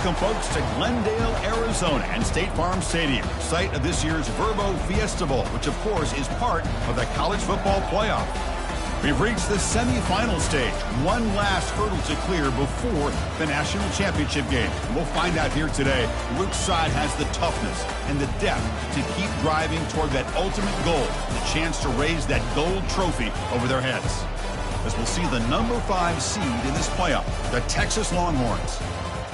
Welcome, folks, to Glendale, Arizona and State Farm Stadium, site of this year's Verbo Fiesta Bowl, which, of course, is part of the college football playoff. We've reached the semifinal stage, one last hurdle to clear before the national championship game. And we'll find out here today which side has the toughness and the depth to keep driving toward that ultimate goal, the chance to raise that gold trophy over their heads. As we'll see the number 5 seed in this playoff, the Texas Longhorns,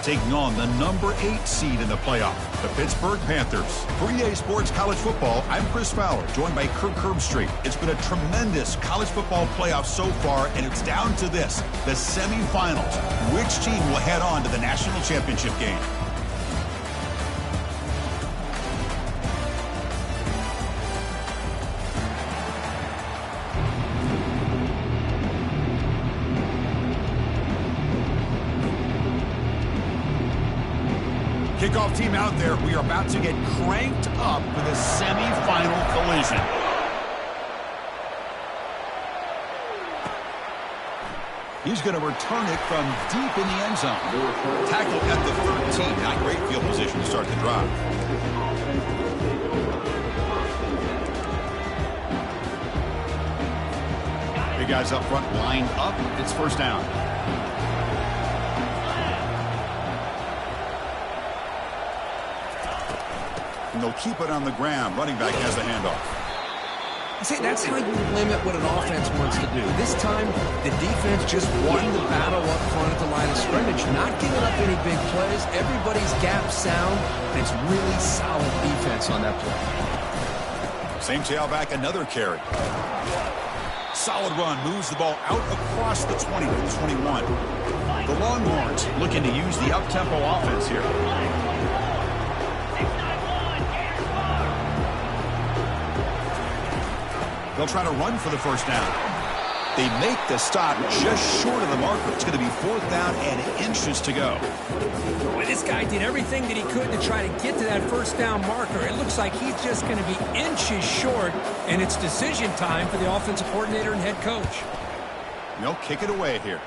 taking on the number 8 seed in the playoff, the Pittsburgh Panthers. For EA Sports College Football, I'm Chris Fowler, joined by Kirk Herbstreit. It's been a tremendous college football playoff so far, and it's down to this, the semifinals. Which team will head on to the national championship game? Kickoff team out there. We are about to get cranked up for the semifinal collision. He's going to return it from deep in the end zone. Tackle at the 13. Not great field position to start the drive. Big guys up front lined up. It's first down. And they'll keep it on the ground. Running back has the handoff. See, that's how you limit what an offense wants to do. This time, the defense just won the battle up front at the line of scrimmage, not giving up any big plays. Everybody's gap sound, and it's really solid defense on that play. Same tailback, another carry. Solid run, moves the ball out across the 20 to the 21. The Longhorns looking to use the up-tempo offense here. They'll try to run for the first down. They make the stop just short of the marker. It's going to be 4th down and inches to go. Well, this guy did everything that he could to try to get to that first down marker. It looks like he's just going to be inches short, and it's decision time for the offensive coordinator and head coach. They'll kick it away here.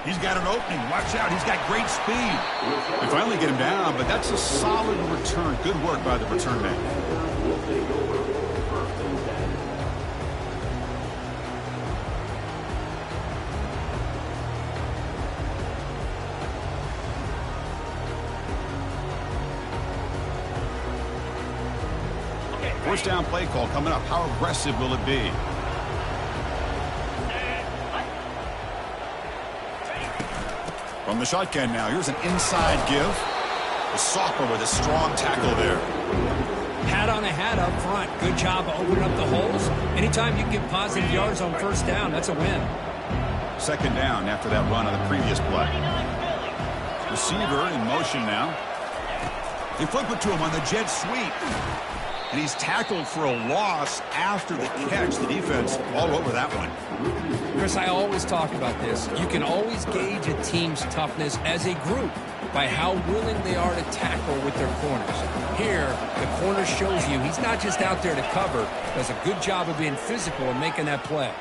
He's got an opening. Watch out. He's got great speed. They finally get him down, but that's a solid return. Good work by the return man. First down play call coming up. How aggressive will it be? From the shotgun now. Here's an inside give. The sophomore with a strong tackle there. Hat on a hat up front. Good job of opening up the holes. Anytime you can get positive yards on first down, that's a win. Second down after that run on the previous play. Receiver in motion now. They flip it to him on the jet sweep. And he's tackled for a loss after the catch. The defense all over that one. Chris, I always talk about this. You can always gauge a team's toughness as a group by how willing they are to tackle with their corners. Here, the corner shows you he's not just out there to cover, does a good job of being physical and making that play.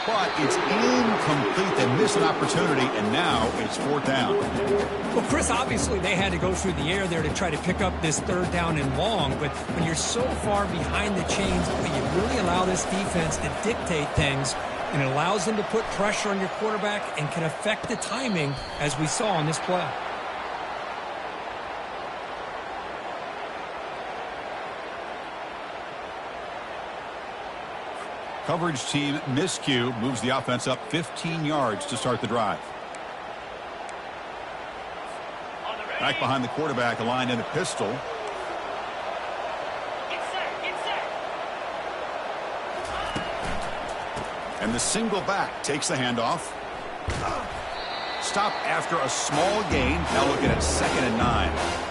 But it's incomplete. They miss an opportunity, and now it's 4th down. Well, Chris, obviously they had to go through the air there to try to pick up this 3rd down and long, but when you're so far behind the chains, you really allow this defense to dictate things, and it allows them to put pressure on your quarterback and can affect the timing, as we saw on this play. Coverage team miscue moves the offense up 15 yards to start the drive. Back behind the quarterback, aligned in the pistol. And the single back takes the handoff. Stop after a small gain. Now looking at 2nd and 9.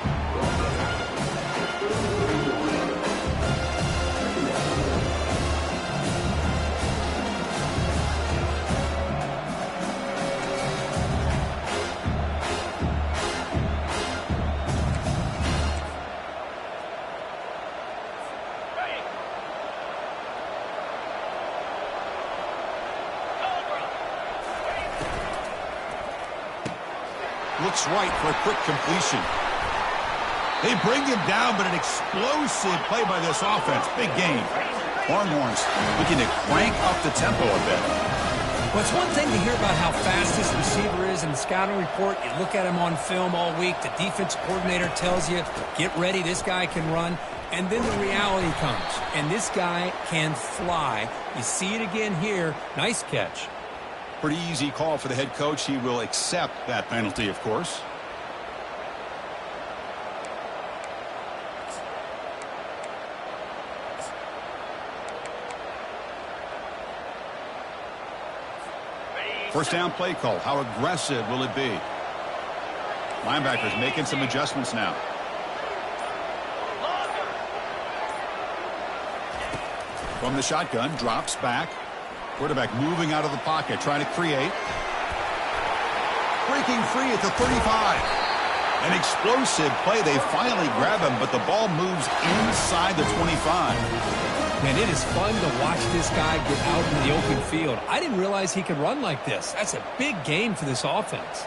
looks right for a quick completion. They bring him down, but an explosive play by this offense. Big game. Longhorns looking to crank up the tempo a bit. Well, it's one thing to hear about how fast this receiver is in the scouting report. You look at him on film all week. The defense coordinator tells you, get ready, this guy can run. And then the reality comes, and this guy can fly. You see it again here. Nice catch. Pretty easy call for the head coach. He will accept that penalty, of course. First down play call. How aggressive will it be? Linebackers making some adjustments now. From the shotgun, drops back. Quarterback moving out of the pocket, trying to create. Breaking free at the 35. An explosive play. They finally grab him, but the ball moves inside the 25. Man, it is fun to watch this guy get out in the open field. I didn't realize he could run like this. That's a big game for this offense.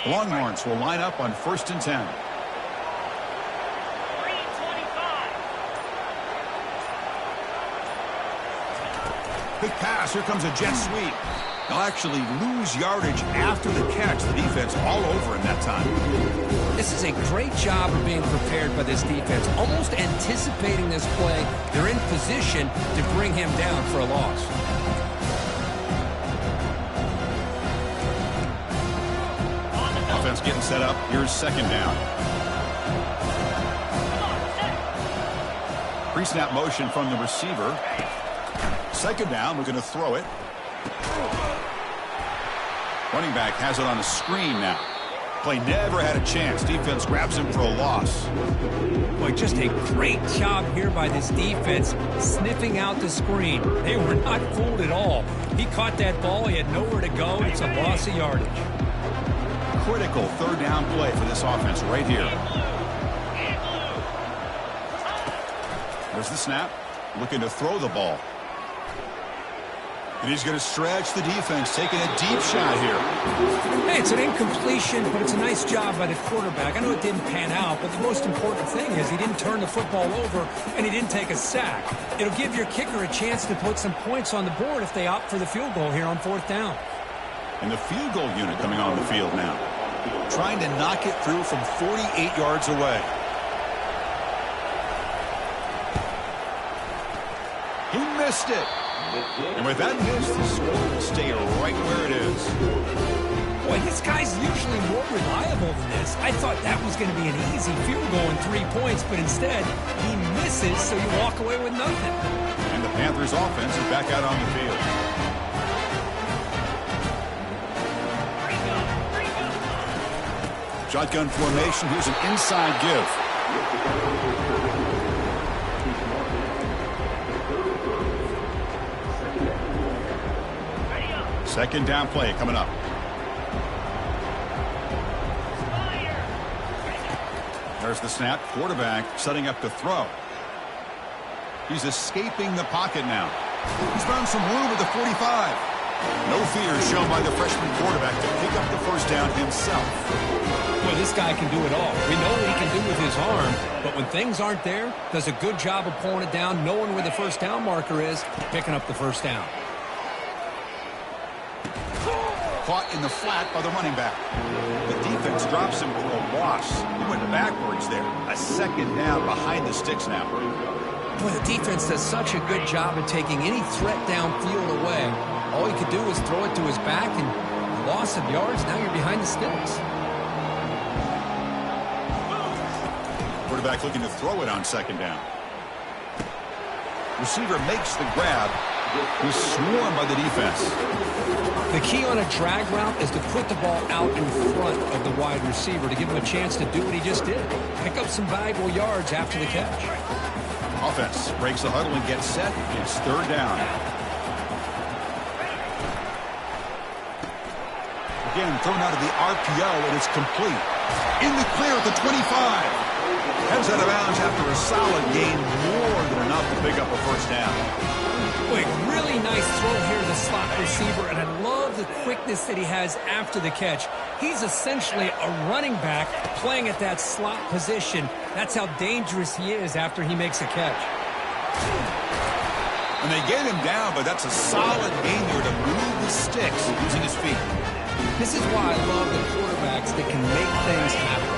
Longhorns will line up on 1st and 10. Big pass. Here comes a jet sweep. They'll actually lose yardage after the catch. The defense all over him that time. This is a great job of being prepared by this defense. Almost anticipating this play. They're in position to bring him down for a loss. Offense getting set up. Here's 2nd down. Pre-snap motion from the receiver. 2nd down, we're going to throw it. Running back has it on a screen now. Play never had a chance. Defense grabs him for a loss. Boy, just a great job here by this defense, sniffing out the screen. They were not fooled at all. He caught that ball. He had nowhere to go. It's a loss of yardage. Critical 3rd down play for this offense right here. There's the snap. Looking to throw the ball. And he's going to stretch the defense, taking a deep shot here. Hey, it's an incompletion, but it's a nice job by the quarterback. I know it didn't pan out, but the most important thing is he didn't turn the football over and he didn't take a sack. It'll give your kicker a chance to put some points on the board if they opt for the field goal here on 4th down. And the field goal unit coming on the field now. Trying to knock it through from 48 yards away. He missed it. And with that miss, the score will stay right where it is. Boy, this guy's usually more reliable than this. I thought that was going to be an easy field goal and 3 points, but instead, he misses, so you walk away with nothing. And the Panthers offense is back out on the field. Shotgun formation. Here's an inside give. Second down play coming up. There's the snap. Quarterback setting up to throw. He's escaping the pocket now. He's found some room at the 45. No fear shown by the freshman quarterback to pick up the 1st down himself. Well, this guy can do it all. We know what he can do with his arm, but when things aren't there, does a good job of pulling it down, knowing where the 1st down marker is, picking up the 1st down. Caught in the flat by the running back. The defense drops him for a loss. He went backwards there. A 2nd down behind the sticks now. Boy, the defense does such a good job of taking any threat downfield away. All he could do was throw it to his back, and loss of yards, now you're behind the sticks. Quarterback looking to throw it on 2nd down. Receiver makes the grab. He's swarmed by the defense. The key on a drag route is to put the ball out in front of the wide receiver to give him a chance to do what he just did. Pick up some valuable yards after the catch. Offense breaks the huddle and gets set. It's 3rd down. Again, thrown out of the RPO, and it's complete. In the clear at the 25. Heads out of bounds after a solid gain, more than enough to pick up a first down. Boy, really nice throw here to the slot receiver, and I love the quickness that he has after the catch. He's essentially a running back playing at that slot position. That's how dangerous he is after he makes a catch. And they get him down, but that's a solid gain there to move the sticks using his feet. This is why I love the quarterbacks that can make things happen.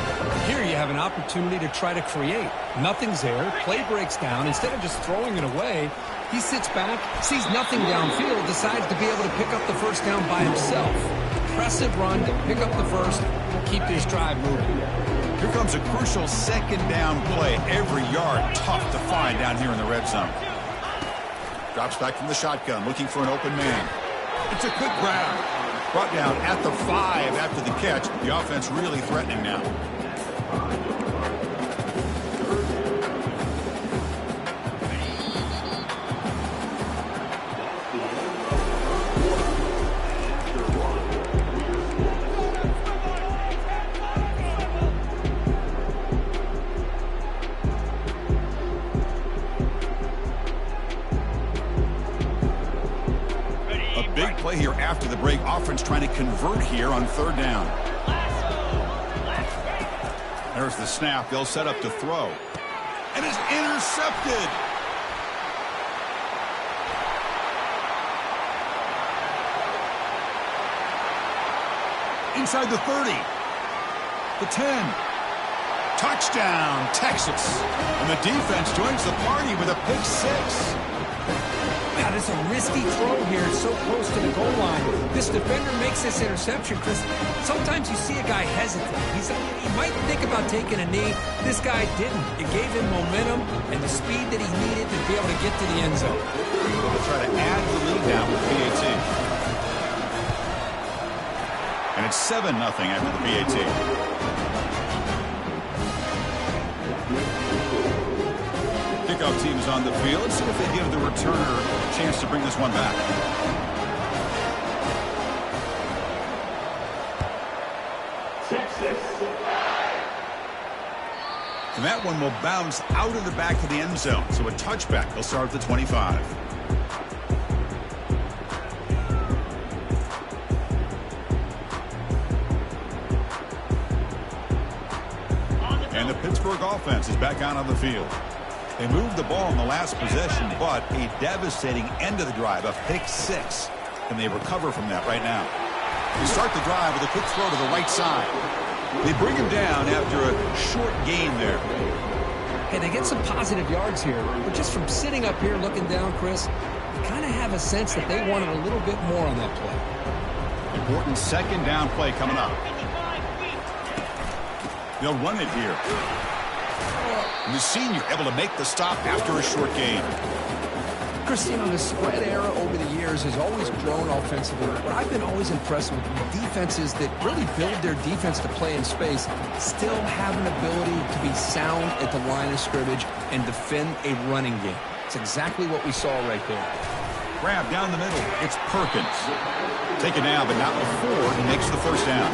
Here you have an opportunity to try to create. Nothing's there. Play breaks down. Instead of just throwing it away, he sits back, sees nothing downfield, decides to be able to pick up the first down by himself. Impressive run to pick up the first, keep this drive moving. Here comes a crucial second down play. Every yard tough to find down here in the red zone. Drops back from the shotgun, looking for an open man. It's a quick grab. Brought down at the 5 after the catch. The offense really threatening now. Big play here after the break. Offense trying to convert here on third down. There's the snap. They'll set up to throw. And it's intercepted. Inside the 30. The 10. Touchdown, Texas. And the defense joins the party with a pick 6. God, it's a risky throw here, so close to the goal line. This defender makes this interception, Chris. Sometimes you see a guy hesitate. He might think about taking a knee. This guy didn't. It gave him momentum and the speed that he needed to be able to get to the end zone. They'll try to add the lead now with PAT. And it's 7-0 after the PAT. Kickoff team is on the field. Let's see if they give the returner a chance to bring this one back. And that one will bounce out of the back of the end zone. So a touchback. They'll start at the 25. And the Pittsburgh offense is back out on the field. They moved the ball in the last possession, but a devastating end of the drive, a pick 6. And they recover from that right now. They start the drive with a quick throw to the right side. They bring him down after a short gain there. Hey, they get some positive yards here, but just from sitting up here looking down, Chris, you kind of have a sense that they wanted a little bit more on that play. Important second down play coming up. They'll run it here. And the senior able to make the stop after a short gain. Chris, you know, the spread era over the years has always grown offensively. But I've been always impressed with defenses that really build their defense to play in space, still have an ability to be sound at the line of scrimmage and defend a running game. It's exactly what we saw right there. Grab down the middle. It's Perkins. Take it now, but not before he makes the first down.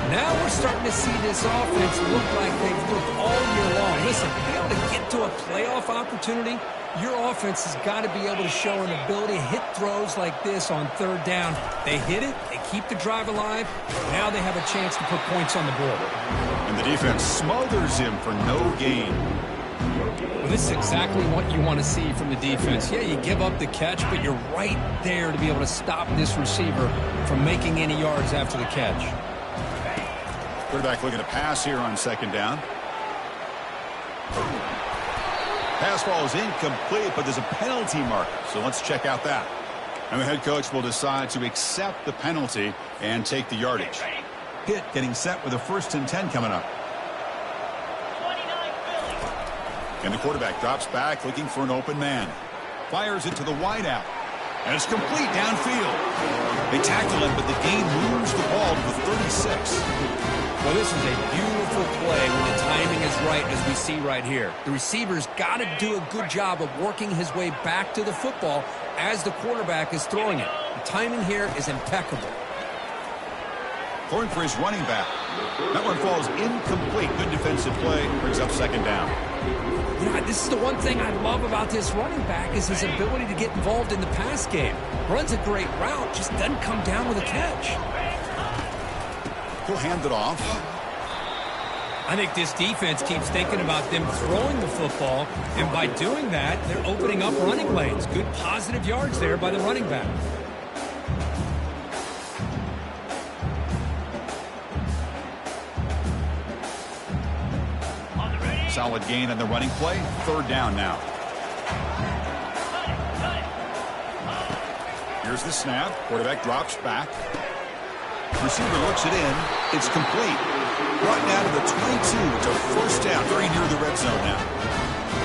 Now we're starting to see this offense look like they've looked all year long. Listen, to be able to get to a playoff opportunity, your offense has got to be able to show an ability to hit throws like this on third down. They hit it, they keep the drive alive, now they have a chance to put points on the board. And the defense smothers him for no gain. Well, this is exactly what you want to see from the defense. Yeah, you give up the catch, but you're right there to be able to stop this receiver from making any yards after the catch. Quarterback looking to pass here on second down. Pass ball is incomplete, but there's a penalty marker, so let's check out that. And the head coach will decide to accept the penalty and take the yardage. Pitt getting set with a 1st and 10 coming up. And the quarterback drops back looking for an open man. Fires it to the wideout. And it's complete downfield. They tackle him, but the game moves the ball to the 36. Well, this is a beautiful play when the timing is right, as we see right here. The receiver's got to do a good job of working his way back to the football as the quarterback is throwing it. The timing here is impeccable. throwing for his running back. That one falls incomplete. Good defensive play. Brings up second down. Yeah, this is the one thing I love about this running back is his ability to get involved in the pass game. Runs a great route, just doesn't come down with a catch. He'll hand it off. I think this defense keeps thinking about them throwing the football, and by doing that, they're opening up running lanes. Good positive yards there by the running back. Solid gain on the running play. Third down now. Here's the snap. Quarterback drops back. Receiver looks it in. It's complete. Brought down to the 22. It's a first down. Very near the red zone now.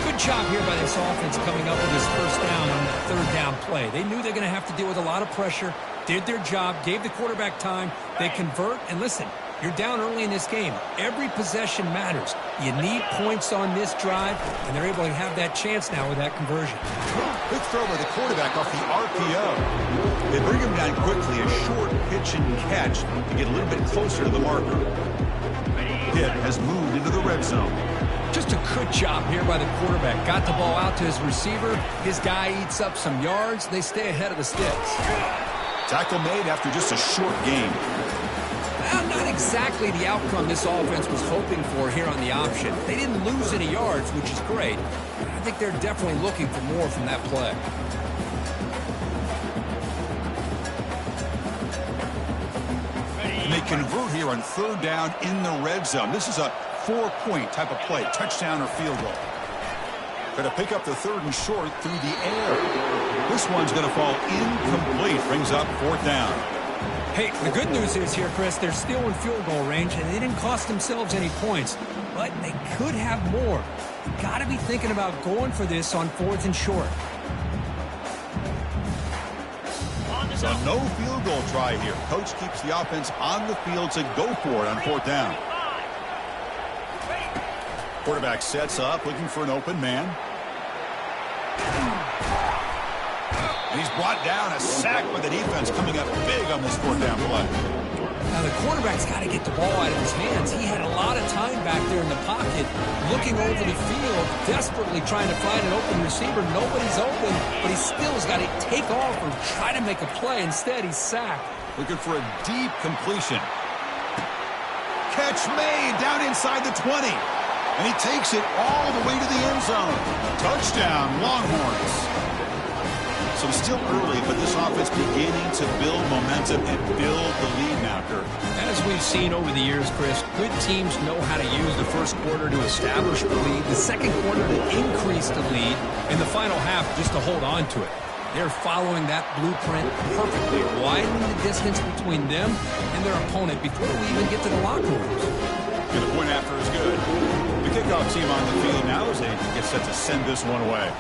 Good job here by this offense coming up with this first down on that third down play. They knew they're going to have to deal with a lot of pressure. Did their job. Gave the quarterback time. They convert. And listen, you're down early in this game. Every possession matters. You need points on this drive, and they're able to have that chance now with that conversion. Quick throw by the quarterback off the RPO. They bring him down quickly, a short pitch and catch to get a little bit closer to the marker. Pitt has moved into the red zone. Just a good job here by the quarterback. Got the ball out to his receiver. His guy eats up some yards. They stay ahead of the sticks. Tackle made after just a short gain. Well, not exactly the outcome this offense was hoping for here on the option. They didn't lose any yards, which is great. I think they're definitely looking for more from that play. And they convert here on third down in the red zone. This is a 4-point type of play, touchdown or field goal. Going to pick up the third and short through the air. This one's going to fall incomplete. Brings up fourth down. Hey, the good news is here, Chris, they're still in field goal range, and they didn't cost themselves any points. But they could have more. You got to be thinking about going for this on fourth and short. So no field goal try here. Coach keeps the offense on the field to go for it on fourth down. Quarterback sets up, looking for an open man. And he's brought down, a sack by the defense coming up big on this fourth down play. Now, the quarterback's got to get the ball out of his hands. He had a lot of time back there in the pocket, looking over the field, desperately trying to find an open receiver. Nobody's open, but he still has got to take off or try to make a play. Instead, he's sacked. Looking for a deep completion. Catch made down inside the 20. And he takes it all the way to the end zone. Touchdown, Longhorns. So it's still early, but this offense beginning to build momentum and build the lead now, Kirk. As we've seen over the years, Chris, good teams know how to use the first quarter to establish the lead, the second quarter to increase the lead, and the final half just to hold on to it. They're following that blueprint perfectly, widening the distance between them and their opponent before we even get to the locker rooms. And the point after is good. The kickoff team on the field now as they get set to send this one away.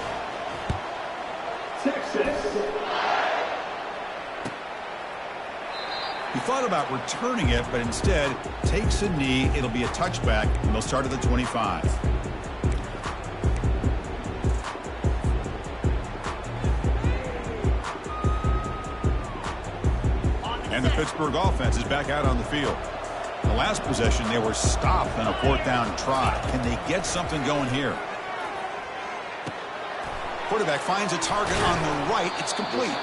He thought about returning it, but instead takes a knee. It'll be a touchback, and they'll start at the 25. And the Pittsburgh offense is back out on the field. The last possession, they were stopped on a fourth down try. Can they get something going here? Quarterback finds a target on the right. It's complete.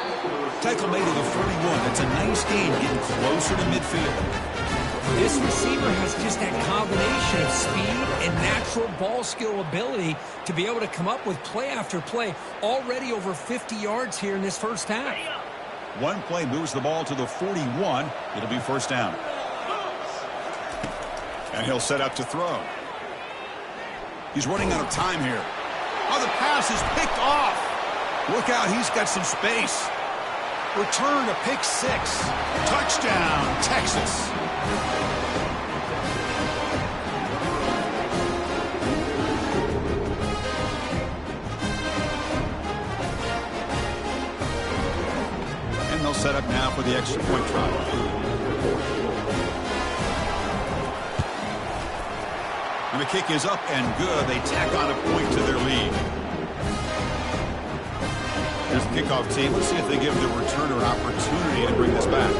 Tackle made to the 41. It's a nice gain, getting closer to midfield. This receiver has just that combination of speed and natural ball skill ability to be able to come up with play after play. Already over 50 yards here in this first half. One play moves the ball to the 41. It'll be first down. And he'll set up to throw. He's running out of time here. Oh, the pass is picked off. Look out, he's got some space. Return to pick six. Touchdown, Texas. And they'll set up now for the extra point try. And the kick is up and good. They tack on a point to their lead. Here's the kickoff team. Let's see if they give the returner an opportunity to bring this back.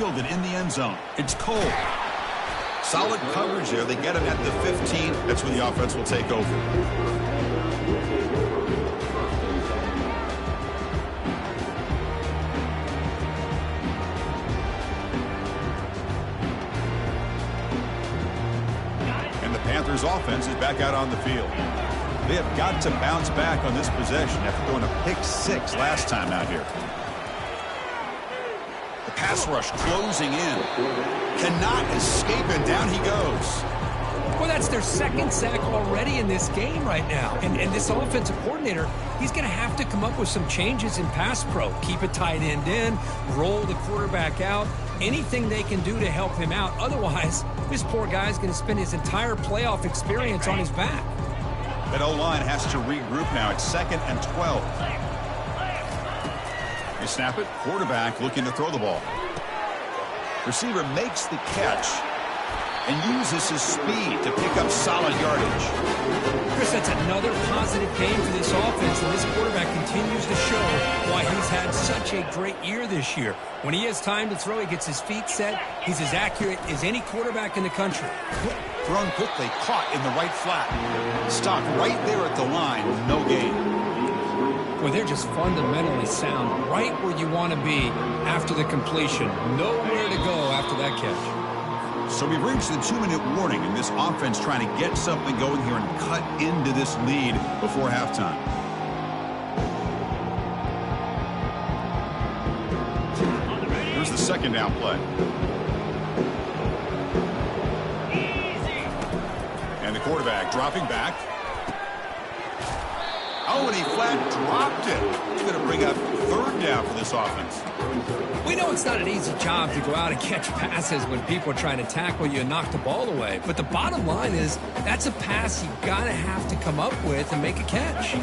fielded in the end zone. It's Cole. Solid coverage there. They get him at the 15. That's where the offense will take over. And the Panthers offense is back out on the field. They have got to bounce back on this possession after throwing a pick 6 last time out here. The pass rush closing in. Cannot escape, and down he goes. Well, that's their second sack already in this game right now. And this offensive coordinator, he's going to have to come up with some changes in pass pro. Keep a tight end in, roll the quarterback out, anything they can do to help him out. Otherwise, this poor guy's going to spend his entire playoff experience on his back. That O-line has to regroup now. It's 2nd and 12. They snap it. Quarterback looking to throw the ball. Receiver makes the catch and uses his speed to pick up solid yardage. Chris, that's another positive game for this offense, and this quarterback continues to show why he's had such a great year this year. When he has time to throw, he gets his feet set. He's as accurate as any quarterback in the country. Thrown quickly, caught in the right flat. Stopped right there at the line, no gain. Well, they're just fundamentally sound, right where you want to be after the completion. Nowhere to go after that catch. So we've reached the 2-minute warning, and this offense trying to get something going here and cut into this lead before halftime. Here's the second down play. And the quarterback dropping back. Oh, and he flat dropped it. He's going to bring up 3rd down for this offense. We know it's not an easy job to go out and catch passes when people are trying to tackle you and knock the ball away. But the bottom line is that's a pass you got to have to come up with and make a catch.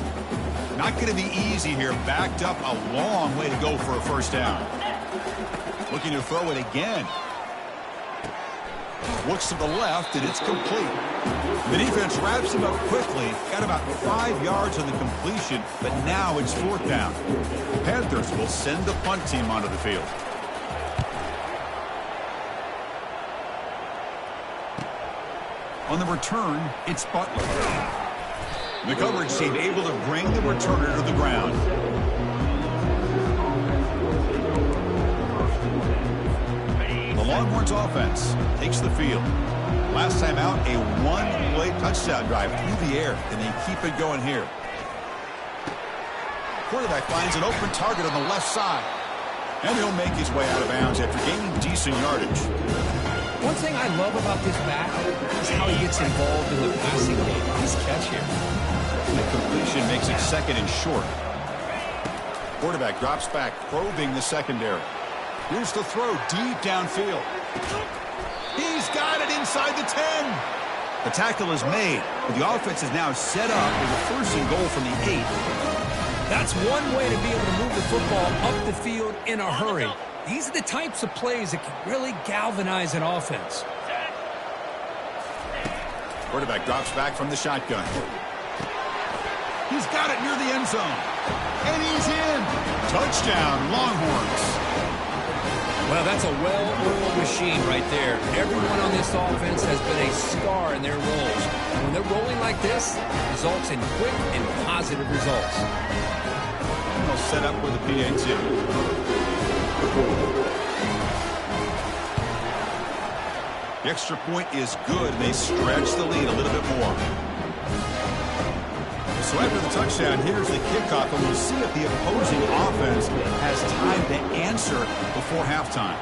Not going to be easy here. Backed up a long way to go for a 1st down. Looking to throw it again. Looks to the left, and it's complete. The defense wraps him up quickly. Got about 5 yards on the completion, but now it's 4th down. The Panthers will send the punt team onto the field. On the return, it's Butler. The coverage team able to bring the returner to the ground. The Longhorns offense takes the field. Last time out, a 1-play touchdown drive through the air. Can they keep it going here? Quarterback finds an open target on the left side. And he'll make his way out of bounds after gaining decent yardage. One thing I love about this back is how he gets involved in the passing game. Nice catch here. The completion makes it 2nd and short. Quarterback drops back, probing the secondary. Here's the throw deep downfield. He's got it inside the 10. The tackle is made, but the offense is now set up with a 1st and goal from the 8. That's one way to be able to move the football up the field in a hurry. These are the types of plays that can really galvanize an offense. Quarterback drops back from the shotgun. He's got it near the end zone. And he's in. Touchdown, Longhorns. Well, that's a well-oiled machine right there. Everyone on this offense has been a star in their roles. And when they're rolling like this, it results in quick and positive results. And they'll set up with a PAT. The extra point is good. They stretch the lead a little bit more. So after the touchdown, here's the kickoff, and we'll see if the opposing offense has time to answer before halftime.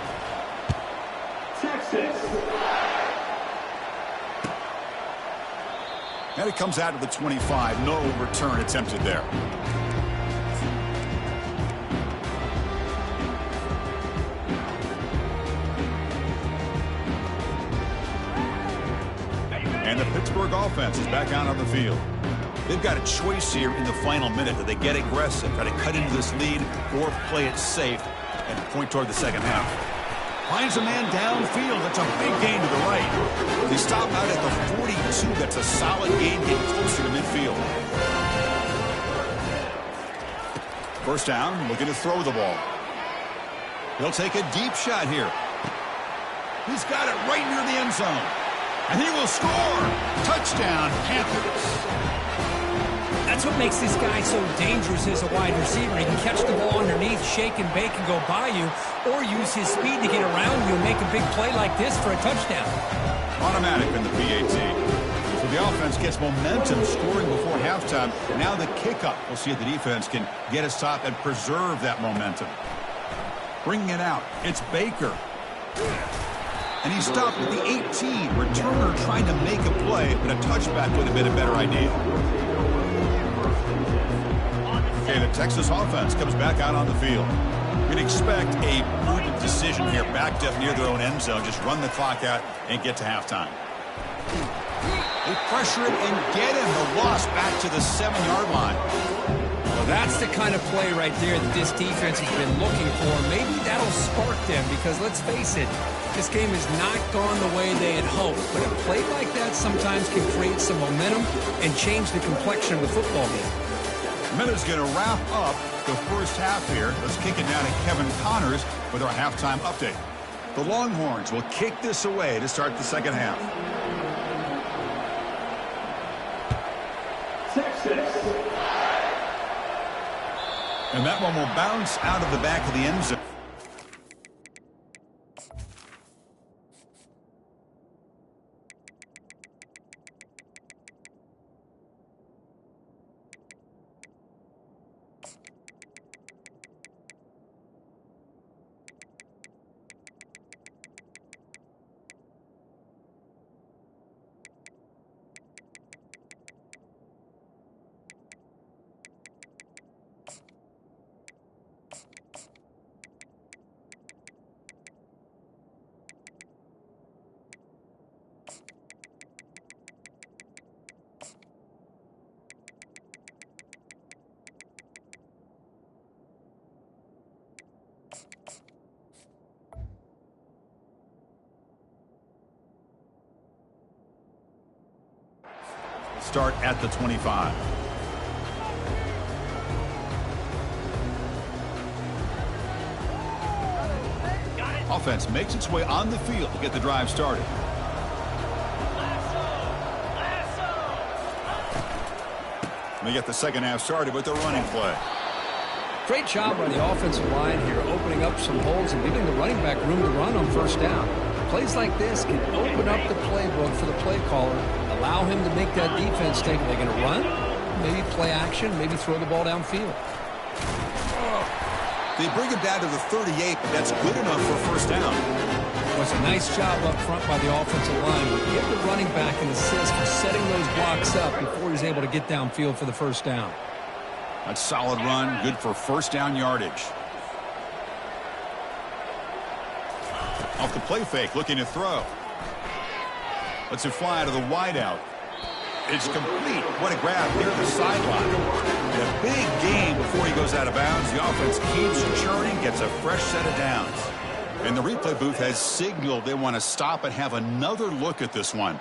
And it comes out to the 25. No return attempted there. And the Pittsburgh offense is back out on the field. They've got a choice here in the final minute. Do they get aggressive, try to cut into this lead, or play it safe and point toward the second half? Finds a man downfield. That's a big gain to the right. They stop out at the 42. That's a solid gain, getting closer to midfield. 1st down, looking to throw the ball. He'll take a deep shot here. He's got it right near the end zone. And he will score. Touchdown, Panthers. That's what makes this guy so dangerous as a wide receiver. He can catch the ball underneath, shake and bake and go by you, or use his speed to get around you and make a big play like this for a touchdown. Automatic in the PAT. So the offense gets momentum scoring before halftime. Now the kickoff. We'll see if the defense can get a stop and preserve that momentum. Bringing it out. It's Baker. And he stopped at the 18. Returner trying to make a play, but a touchback would have been a better idea. Okay, the Texas offense comes back out on the field. You'd expect a prudent decision here, backed up near their own end zone. Just run the clock out and get to halftime. They pressure him and get him. The loss back to the 7-yard line. Well, that's the kind of play right there that this defense has been looking for. Maybe that'll spark them because, let's face it, this game has not gone the way they had hoped. But a play like that sometimes can create some momentum and change the complexion of the football game. Minuta's going to wrap up the first half here. Let's kick it down to Kevin Connors with our halftime update. The Longhorns will kick this away to start the second half. And that one will bounce out of the back of the end zone. Start at the 25. Offense makes its way on the field to get the drive started. They get the second half started with their running play. Great job by the offensive line here, opening up some holes and giving the running back room to run on first down. Plays like this can open up the playbook for the play caller, allow him to make that defense think, are they going to run? Maybe play action, maybe throw the ball downfield. They bring him down to the 38, but that's good enough for first down. It was a nice job up front by the offensive line. Give the running back an assist for setting those blocks up before he's able to get downfield for the first down. That's solid run, good for first down yardage. Off the play fake, looking to throw. Lets it fly to the wideout. It's complete. What a grab near the sideline. A big gain before he goes out of bounds. The offense keeps churning, gets a fresh set of downs. And the replay booth has signaled they want to stop and have another look at this one.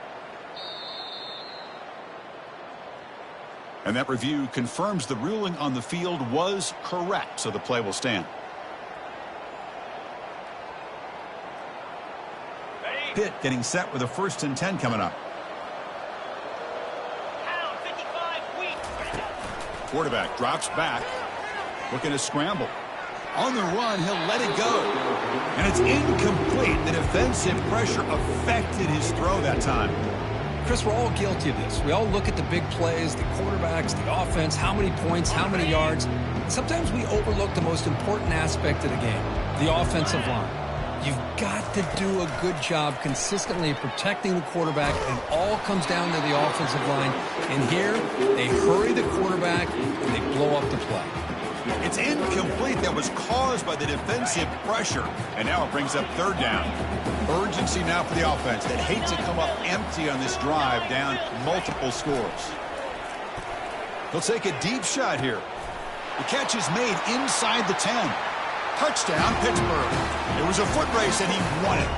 And that review confirms the ruling on the field was correct, so the play will stand. Pitt getting set with a 1st and 10 coming up. Quarterback drops back, looking to scramble. On the run, he'll let it go. And it's incomplete. The defensive pressure affected his throw that time. Chris, we're all guilty of this. We all look at the big plays, the quarterbacks, the offense, how many points, how many yards. Sometimes we overlook the most important aspect of the game, the offensive line. You've got to do a good job consistently protecting the quarterback, and all comes down to the offensive line. And here, they hurry the quarterback, and they blow up the play. It's incomplete. That was caused by the defensive pressure. And now it brings up 3rd down. Urgency now for the offense that hates to come up empty on this drive, down multiple scores. He'll take a deep shot here. The catch is made inside the 10. Touchdown, Pittsburgh. It was a foot race, and he won it.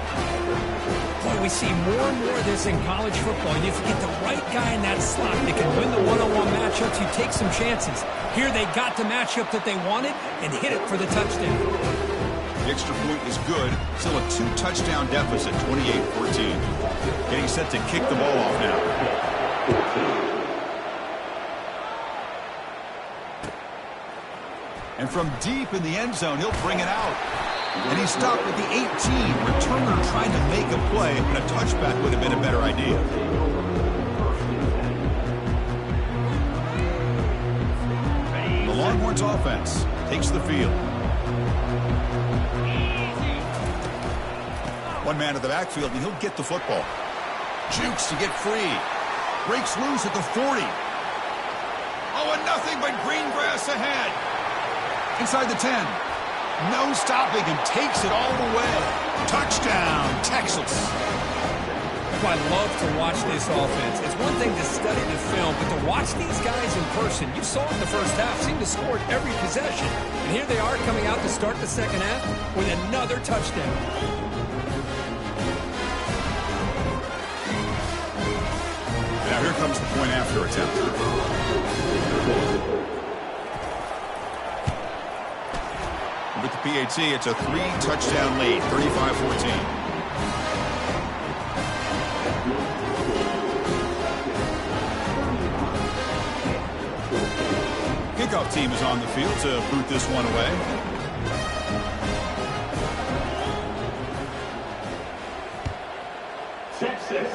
Boy, we see more and more of this in college football. And if you get the right guy in that slot that can win the one-on-one matchups, you take some chances. Here they got the matchup that they wanted and hit it for the touchdown. The extra point is good. Still a 2-touchdown deficit, 28-14. Getting set to kick the ball off now. And from deep in the end zone, he'll bring it out. And he stopped at the 18. Returner trying to make a play, but a touchback would have been a better idea. The Longhorns offense takes the field. One man at the backfield, and he'll get the football. Jukes to get free. Breaks loose at the 40. Oh, and nothing but green grass ahead. Inside the 10. No stopping and takes it all the way. Touchdown, Texas. I love to watch this offense. It's one thing to study the film, but to watch these guys in person, you saw it in the first half, seemed to score at every possession. And here they are coming out to start the second half with another touchdown. Now here comes the point after attempt. With the PAT, it's a 3-touchdown lead, 35-14. Kickoff team is on the field to boot this one away. Texas.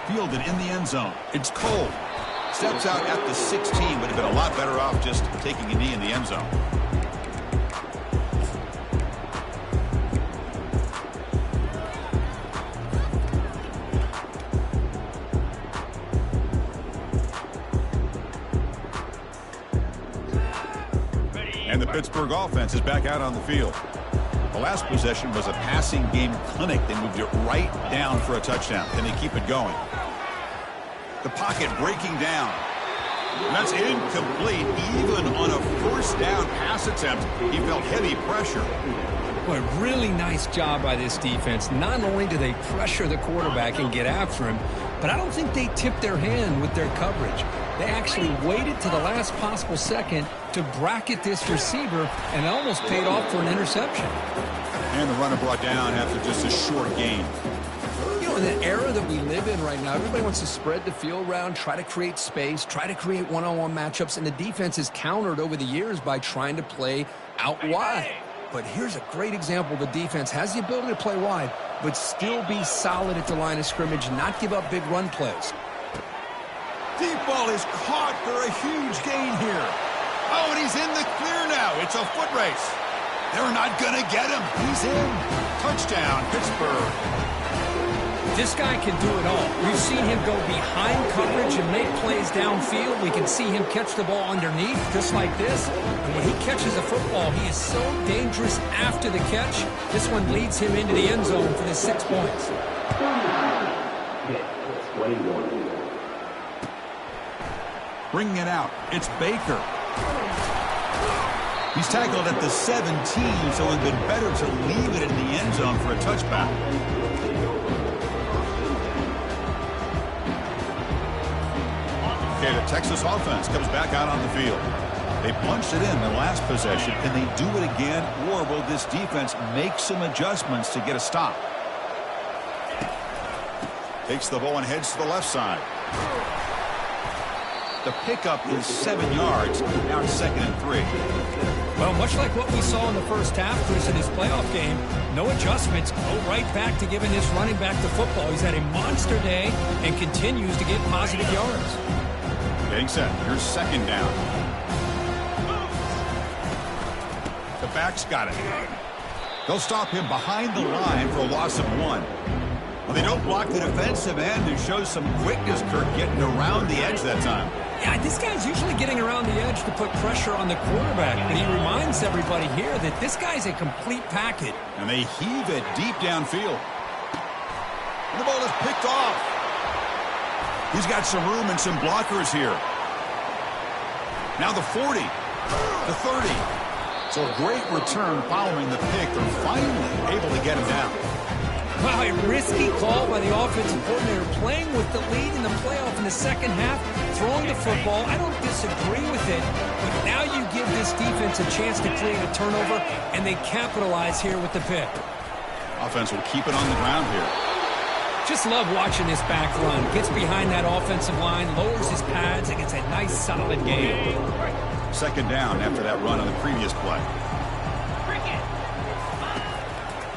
Fielded in the end zone. It's Cole. Steps out at the 16. Would have been a lot better off just taking a knee in the end zone. And the Pittsburgh offense is back out on the field. The last possession was a passing game clinic. They moved it right down for a touchdown. Can they keep it going? The pocket breaking down. And that's incomplete. Even on a first down pass attempt, he felt heavy pressure. Boy, really nice job by this defense. Not only do they pressure the quarterback and get after him, but I don't think they tipped their hand with their coverage. They actually waited to the last possible second to bracket this receiver, and it almost paid off for an interception. And the runner brought down after just a short gain. You know, in the era that we live in right now, everybody wants to spread the field around, try to create space, try to create one-on-one matchups, and the defense is countered over the years by trying to play out wide. But here's a great example. The defense has the ability to play wide, but still be solid at the line of scrimmage, not give up big run plays. Deep ball is caught for a huge gain here. Oh, and he's in the clear now. It's a foot race. They're not going to get him. He's in. Touchdown, Pittsburgh. This guy can do it all. We've seen him go behind coverage and make plays downfield. We can see him catch the ball underneath, just like this. And when he catches a football, he is so dangerous after the catch. This one leads him into the end zone for the 6 points. Bringing it out. It's Baker. He's tackled at the 17, so it would have been better to leave it in the end zone for a touchback. Okay, the Texas offense comes back out on the field. They punched it in the last possession. Can they do it again, or will this defense make some adjustments to get a stop? Takes the ball and heads to the left side. The pickup is 7 yards. Now it's 2nd and 3. Well, much like what we saw in the first half, Chris, in his playoff game, no adjustments. Go right back to giving this running back the football. He's had a monster day and continues to get positive yards. Getting set. Here's 2nd down. The back's got it. They'll stop him behind the line for a loss of 1. Well, they don't block the defensive end, who shows some quickness, Kirk, getting around the edge that time. Yeah, this guy's usually getting around the edge to put pressure on the quarterback, but he reminds everybody here that this guy's a complete package. And they heave it deep downfield. And the ball is picked off. He's got some room and some blockers here. Now the 40, the 30. So a great return following the pick. They're finally able to get him down. Wow, a risky call by the offensive coordinator, playing with the lead in the playoff in the second half, throwing the football. I don't disagree with it, but now you give this defense a chance to create a turnover, and they capitalize here with the pick. Offense will keep it on the ground here. Just love watching this back run. Gets behind that offensive line, lowers his pads, and gets a nice, solid gain. Second down after that run on the previous play.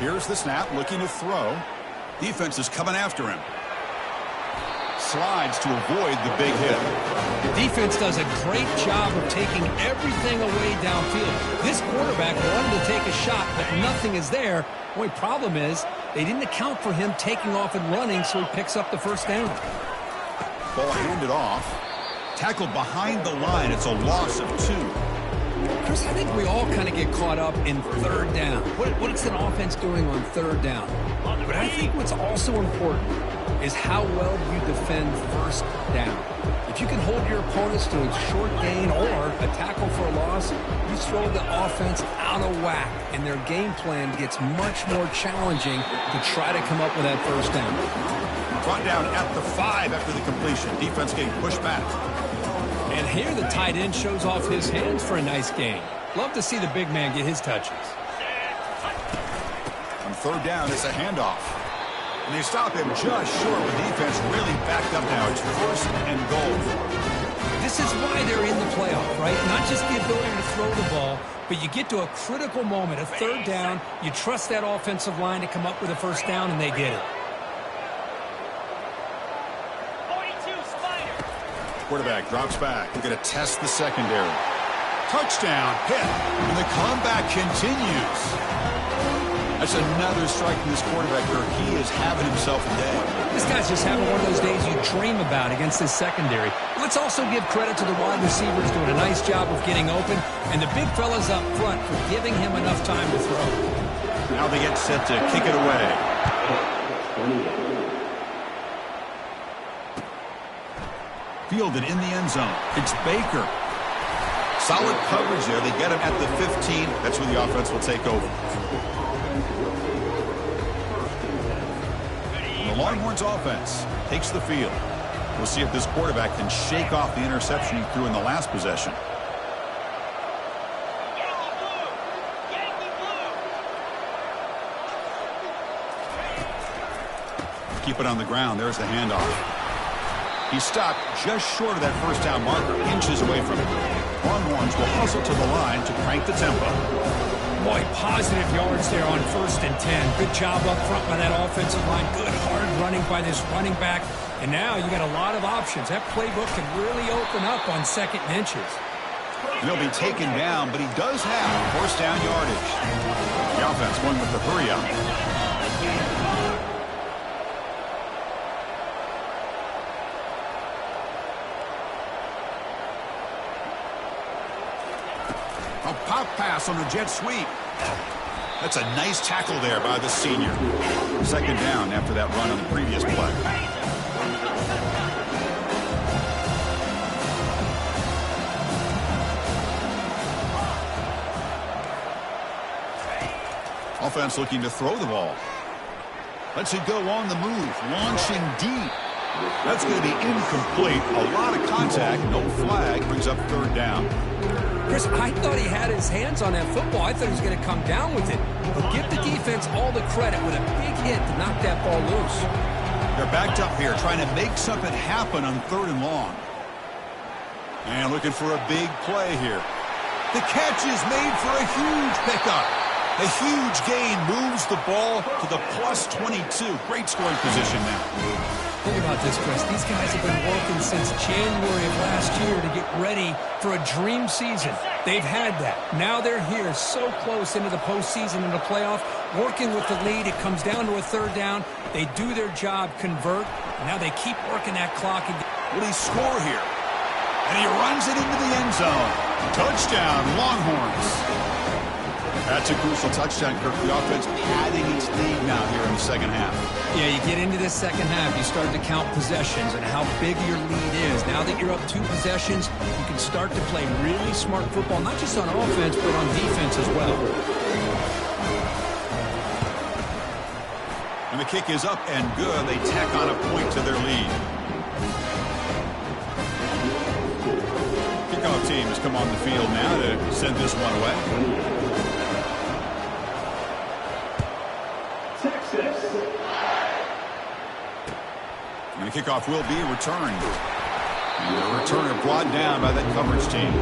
Here's the snap, looking to throw. Defense is coming after him. Slides to avoid the big hit. The defense does a great job of taking everything away downfield. This quarterback wanted to take a shot, but nothing is there. The only problem is they didn't account for him taking off and running, so he picks up the first down. Ball handed off. Tackled behind the line. It's a loss of 2. Chris, I think we all kind of get caught up in third down. What's an offense doing on third down? But I think what's also important is how well you defend first down. If you can hold your opponents to a short gain or a tackle for a loss, you throw the offense out of whack, and their game plan gets much more challenging to try to come up with that first down. Brought down at the 5 after the completion. Defense getting pushed back. And here the tight end shows off his hands for a nice gain. Love to see the big man get his touches. On third down, it's a handoff. And they stop him just short. The defense really backed up now. It's first and goal. This is why they're in the playoff, right? Not just the ability to throw the ball, but you get to a critical moment, a third down. You trust that offensive line to come up with a first down, and they get it. Quarterback drops back. They're going to test the secondary. Touchdown, Pitt. And the comeback continues. That's another strike from this quarterback, Kirk. He is having himself a day. This guy's just having one of those days you dream about against this secondary. Let's also give credit to the wide receivers doing a nice job of getting open, and the big fellas up front for giving him enough time to throw. Now they get set to kick it away. Fielded in the end zone. It's Baker. Solid coverage there. They get him at the 15. That's where the offense will take over. The Longhorns offense takes the field. We'll see if this quarterback can shake off the interception he threw in the last possession. Keep it on the ground. There's the handoff. He stopped just short of that first down marker, inches away from it. Longhorns will hustle to the line to crank the tempo. Boy, positive yards there on 1st and 10. Good job up front by that offensive line. Good hard running by this running back. And now you got a lot of options. That playbook can really open up on 2nd and inches. And he'll be taken down, but he does have first down yardage. The offense going with the hurry up. A pop pass on a jet sweep. That's a nice tackle there by the senior. Second down after that run on the previous play. Offense looking to throw the ball. Lets it go on the move. Launching deep. That's going to be incomplete. A lot of contact. No flag. Brings up third down. Chris, I thought he had his hands on that football. I thought he was going to come down with it. But give the defense all the credit with a big hit to knock that ball loose. They're backed up here, trying to make something happen on 3rd and long. And looking for a big play here. The catch is made for a huge pickup. A huge gain moves the ball to the plus 22. Great scoring position now. Think about this, Chris. These guys have been working since January of last year to get ready for a dream season. They've had that. Now they're here so close into the postseason and the playoff, working with the lead. It comes down to a third down. They do their job, convert. And now they keep working that clock. Will he score here? And he runs it into the end zone. Touchdown, Longhorns. That's a crucial touchdown, Kirk. The offense padding its lead now here in the second half. Yeah, you get into this second half, you start to count possessions and how big your lead is. Now that you're up 2 possessions, you can start to play really smart football, not just on offense, but on defense as well. And the kick is up and good. They tack on a point to their lead. Kickoff team has come on the field now to send this one away. And the kickoff will be returned. And the returner brought down by that coverage team.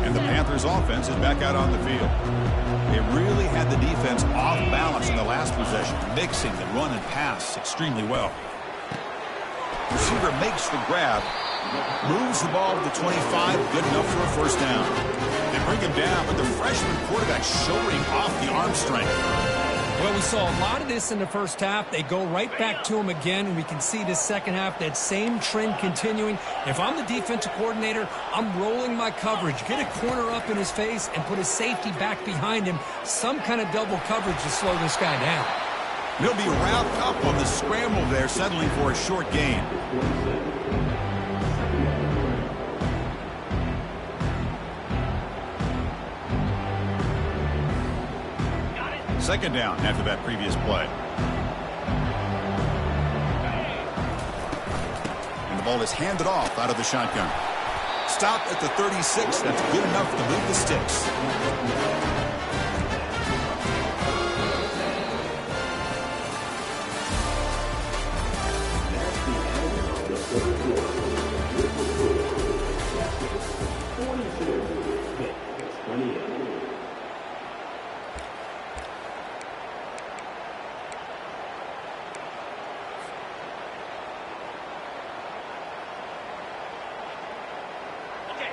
And the Panthers offense is back out on the field. They really had the defense off balance in the last possession, mixing the run and pass extremely well. Receiver makes the grab, moves the ball to the 25, good enough for a first down. They bring him down, but the freshman quarterback showing off the arm strength. Well, we saw a lot of this in the first half. They go right back to him again, and we can see this second half, that same trend continuing. If I'm the defensive coordinator, I'm rolling my coverage. Get a corner up in his face and put his safety back behind him. Some kind of double coverage to slow this guy down. He'll be wrapped up on the scramble there, settling for a short gain. Second down after that previous play. And the ball is handed off out of the shotgun. Stopped at the 36. That's good enough to move the sticks.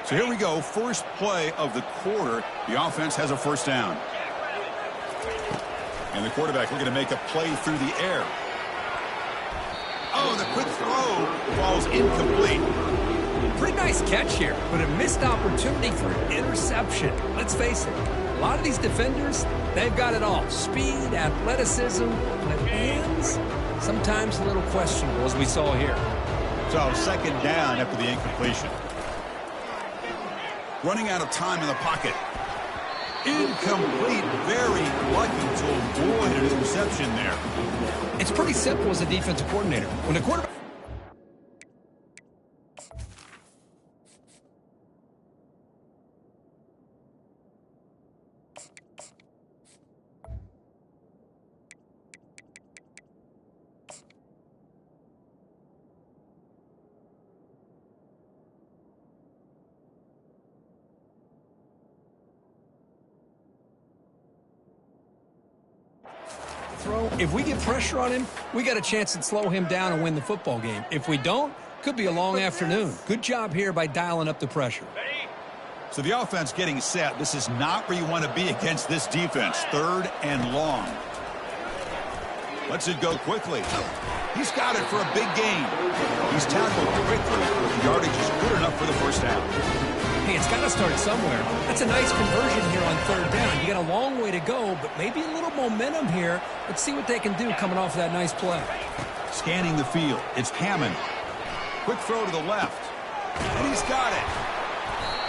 So here we go, first play of the quarter. The offense has a first down. And the quarterback looking to make a play through the air. Oh, the quick throw falls incomplete. Pretty nice catch here, but a missed opportunity for an interception. Let's face it, a lot of these defenders, they've got it all. Speed, athleticism, but hands, sometimes a little questionable, as we saw here. So second down after the incompletion. Running out of time in the pocket. Incomplete. Very lucky to avoid an interception there. It's pretty simple as a defensive coordinator. When the quarterback... If we get pressure on him, we got a chance to slow him down and win the football game. If we don't, could be a long afternoon. Good job here by dialing up the pressure. So the offense getting set. This is not where you want to be against this defense. Third and long. Lets it go quickly. He's got it for a big gain. He's tackled quickly. The yardage is good enough for the first down. Hey, it's got to start somewhere. That's a nice conversion here on third down. You got a long way to go, but maybe a little momentum here. Let's see what they can do coming off of that nice play. Scanning the field. It's Hammond. Quick throw to the left. And he's got it.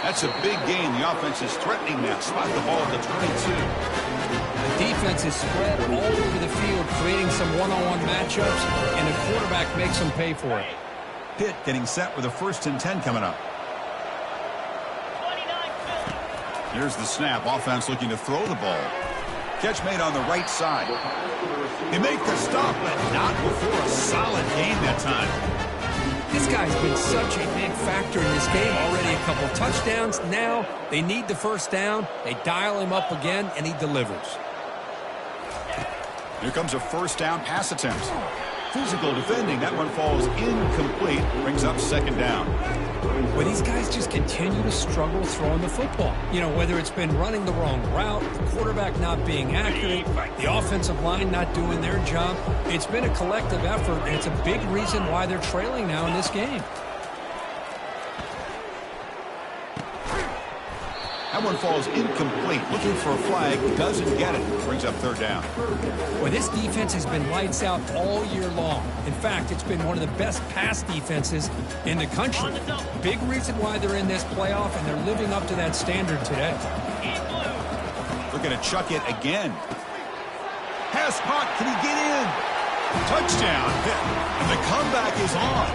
That's a big gain. The offense is threatening that. Spot the ball at the 22. The defense is spread all over the field, creating some one-on-one matchups, and the quarterback makes them pay for it. Pitt getting set with a 1st and 10 coming up. Here's the snap. Offense looking to throw the ball. Catch made on the right side. They make the stop, but not before a solid gain that time. This guy's been such a big factor in this game. Already a couple touchdowns. Now they need the first down. They dial him up again, and he delivers. Here comes a first down pass attempt. Physical defending. That one falls incomplete. Brings up second down. But these guys just continue to struggle throwing the football. You know, whether it's been running the wrong route, the quarterback not being accurate, the offensive line not doing their job. It's been a collective effort, and it's a big reason why they're trailing now in this game. That one falls incomplete. Looking for a flag, doesn't get it. Brings up third down. Well, this defense has been lights out all year long. In fact, it's been one of the best pass defenses in the country. Big reason why they're in this playoff, and they're living up to that standard today. Looking to chuck it again. Pass caught. Can he get in? Touchdown. And the comeback is on.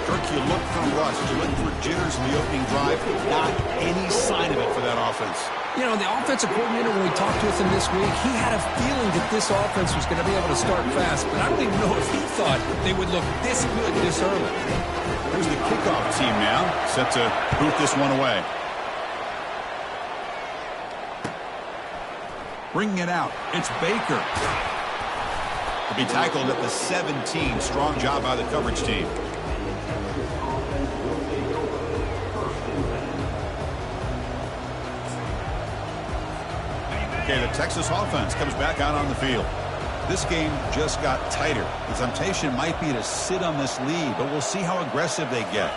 Kirk, you look for rust. You look for jitters in the opening drive. Not any sign of it for that offense. You know, the offensive coordinator, when we talked with him this week, he had a feeling that this offense was going to be able to start fast. But I don't even know if he thought they would look this good this early. Here's the kickoff team now, set to boot this one away. Bringing it out. It's Baker. He'll be tackled at the 17. Strong job by the coverage team. Okay, the Texas offense comes back out on the field. This game just got tighter. The temptation might be to sit on this lead, but we'll see how aggressive they get.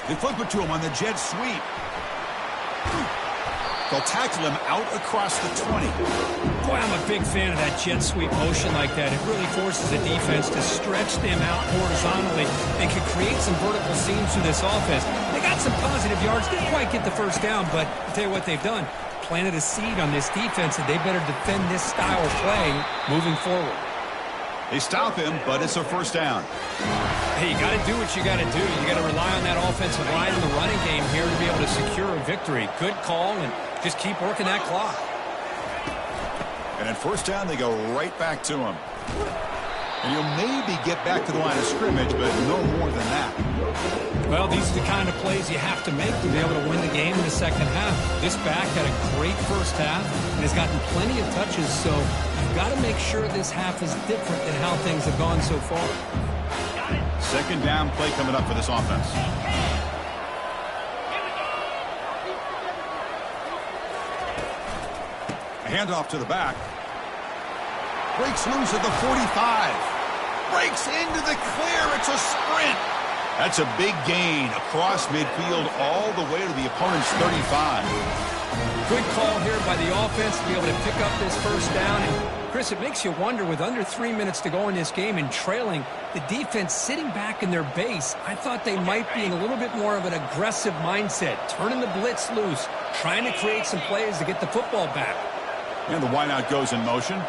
They flip it to him on the jet sweep. They'll tackle him out across the 20. Boy, I'm a big fan of that jet sweep motion like that. It really forces the defense to stretch them out horizontally and can create some vertical seams through this offense. They got some positive yards. Didn't quite get the first down, but I'll tell you what they've done. Planted a seed on this defense, and they better defend this style of play moving forward. They stop him, but it's a first down. Hey, you got to do what you got to do. You got to rely on that offensive line in the running game here to be able to secure a victory. Good call, and just keep working that clock. And at first down, they go right back to him. And you'll maybe get back to the line of scrimmage, but no more than that. Well, these are the kind of plays you have to make to be able to win the game in the second half. This back had a great first half and has gotten plenty of touches, so you've got to make sure this half is different than how things have gone so far. Second down play coming up for this offense. A handoff to the back. Breaks loose at the 45. Breaks into the clear. It's a sprint. That's a big gain across midfield all the way to the opponent's 35. Good call here by the offense to be able to pick up this first down. And Chris, it makes you wonder, with under 3 minutes to go in this game and trailing, the defense sitting back in their base, I thought they might be in a little bit more of an aggressive mindset, turning the blitz loose, trying to create some plays to get the football back. And the wideout goes in motion.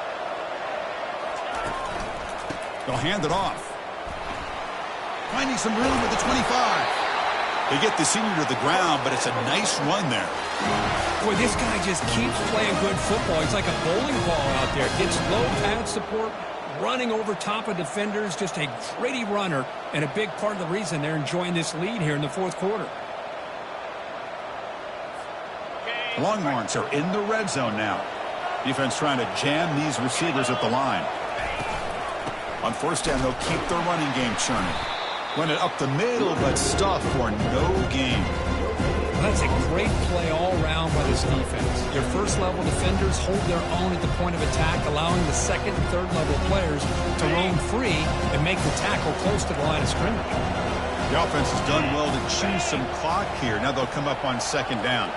They'll hand it off. Finding some room at the 25. They get the senior to the ground, but it's a nice run there. Boy, this guy just keeps playing good football. He's like a bowling ball out there. Gets low pad support, running over top of defenders. Just a gritty runner, and a big part of the reason they're enjoying this lead here in the fourth quarter. Longhorns are in the red zone now. Defense trying to jam these receivers at the line. On first down, they'll keep their running game churning. Run it up the middle, but stuff for no gain. That's a great play all around by this defense. Your first-level defenders hold their own at the point of attack, allowing the second and third-level players to roam free and make the tackle close to the line of scrimmage. The offense has done well to chew some clock here. Now they'll come up on second down.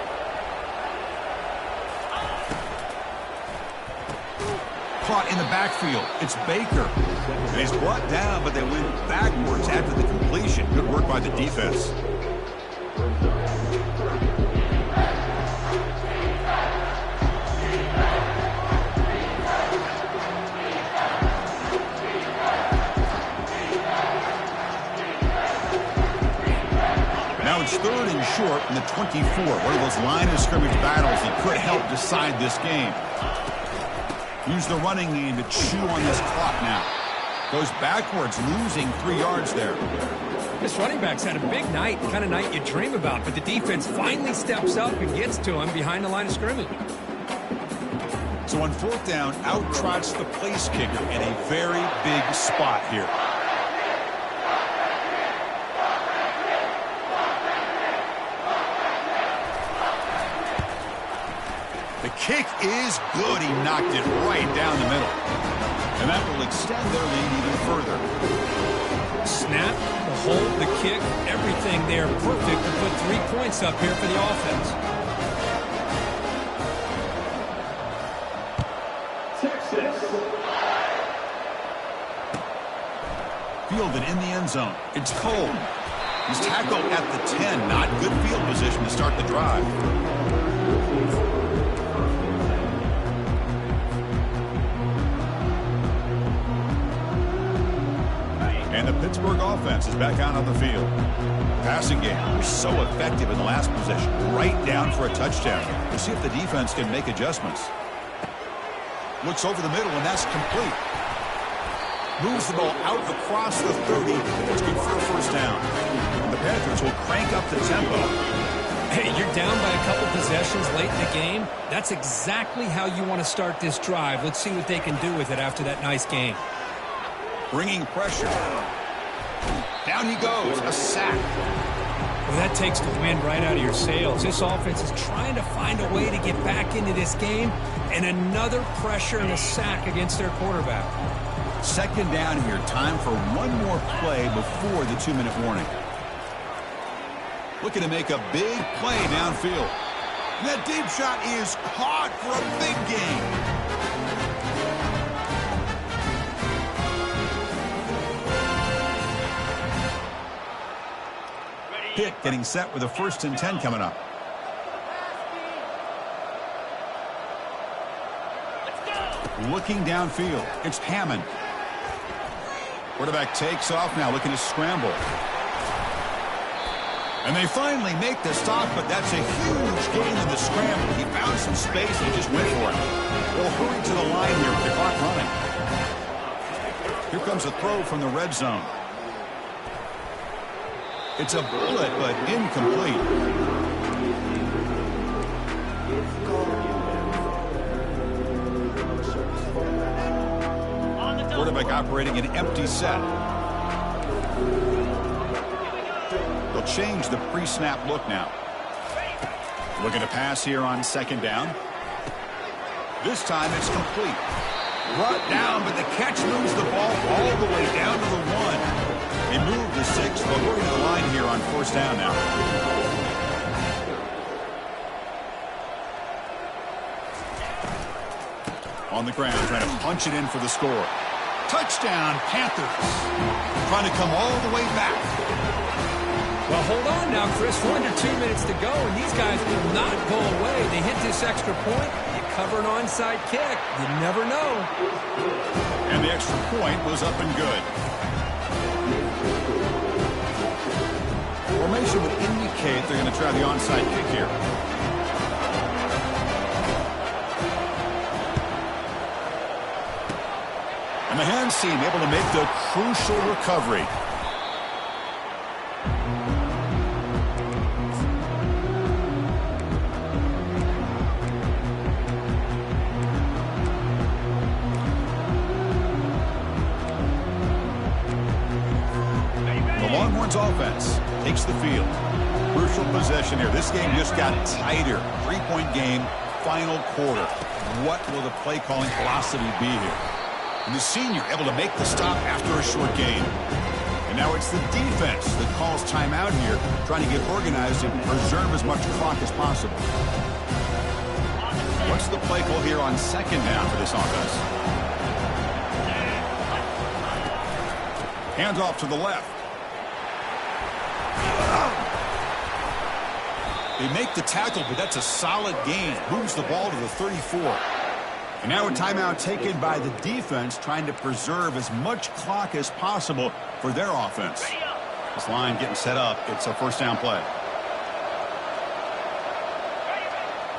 Caught in the backfield. It's Baker. And he's brought down, but they went backwards after the completion. Good work by the defense. Now it's third and short in the 24. One of those line of scrimmage battles that could help decide this game. Use the running game to chew on this clock now. Goes backwards, losing 3 yards there. This running back's had a big night, the kind of night you dream about, but the defense finally steps up and gets to him behind the line of scrimmage. So on fourth down, out trots the place kicker in a very big spot here. The kick is good. He knocked it right down the middle. And that will extend their lead even further. Snap, the hold, the kick, everything there perfect to put 3 points up here for the offense. fielded in the end zone. It's Cole. He's tackled at the 10. Not good field position to start the drive. And the Pittsburgh offense is back out on the field. Passing game was so effective in the last possession. Right down for a touchdown. We'll see if the defense can make adjustments. Looks over the middle, and that's complete. Moves the ball out across the 30. That's good for a first down. And the Panthers will crank up the tempo. Hey, you're down by a couple possessions late in the game. That's exactly how you want to start this drive. Let's see what they can do with it after that nice game. Bringing pressure. Down he goes. A sack. Well, that takes the wind right out of your sails. This offense is trying to find a way to get back into this game, and another pressure and a sack against their quarterback. Second down here. Time for one more play before the 2-minute warning. Looking to make a big play downfield. And that deep shot is caught for a big gain. Pitt getting set with a 1st and 10 coming up. Looking downfield. It's Hammond. Quarterback takes off now, looking to scramble. And they finally make the stop, but that's a huge gain in the scramble. He found some space and just went for it. They'll hurry to the line here with the clock running. Here comes a throw from the red zone. It's a bullet, but incomplete. Quarterback operating an empty set. They'll change the pre-snap look now. Looking to pass here on 2nd down. This time it's complete. Brought down, but the catch moves the ball all the way down to the 1. They move the 6, but we're in the line here on 1st down now. On the ground, trying to punch it in for the score. Touchdown, Panthers. Trying to come all the way back. Well, hold on now, Chris. 1 to 2 minutes to go, and these guys will not go away. They hit this extra point. You cover an onside kick. You never know. And the extra point was up and good. Formation would indicate they're going to try the onside kick here. And the hands team able to make the crucial recovery. The Longhorns offense takes the field. Crucial possession here. This game just got tighter. 3-point game, final quarter. What will the play calling philosophy be here? And the senior able to make the stop after a short gain. And now it's the defense that calls timeout here, trying to get organized and preserve as much clock as possible. What's the play call here on 2nd down for this offense? Hands off to the left. They make the tackle, but that's a solid gain. Moves the ball to the 34. And now a timeout taken by the defense, trying to preserve as much clock as possible for their offense. This line getting set up. It's a 1st down play.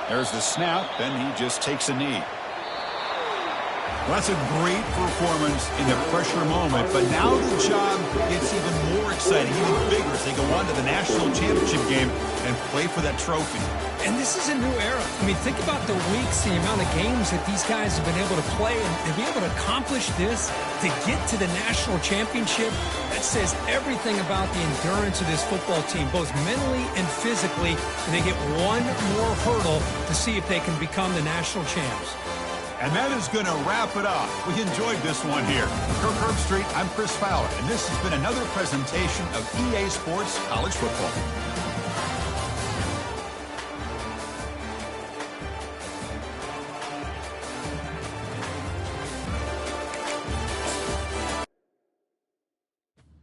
There's the snap, then he just takes a knee. Well, that's a great performance in the pressure moment, but now the job gets even more exciting, even bigger as they go on to the national championship game and play for that trophy. And this is a new era. I mean, think about the weeks, the amount of games that these guys have been able to play, and to be able to accomplish this, to get to the national championship, that says everything about the endurance of this football team, both mentally and physically. And they get one more hurdle to see if they can become the national champs. And that is going to wrap it up. We enjoyed this one here. For Kirk Herbstreit, I'm Chris Fowler, and this has been another presentation of EA Sports College Football.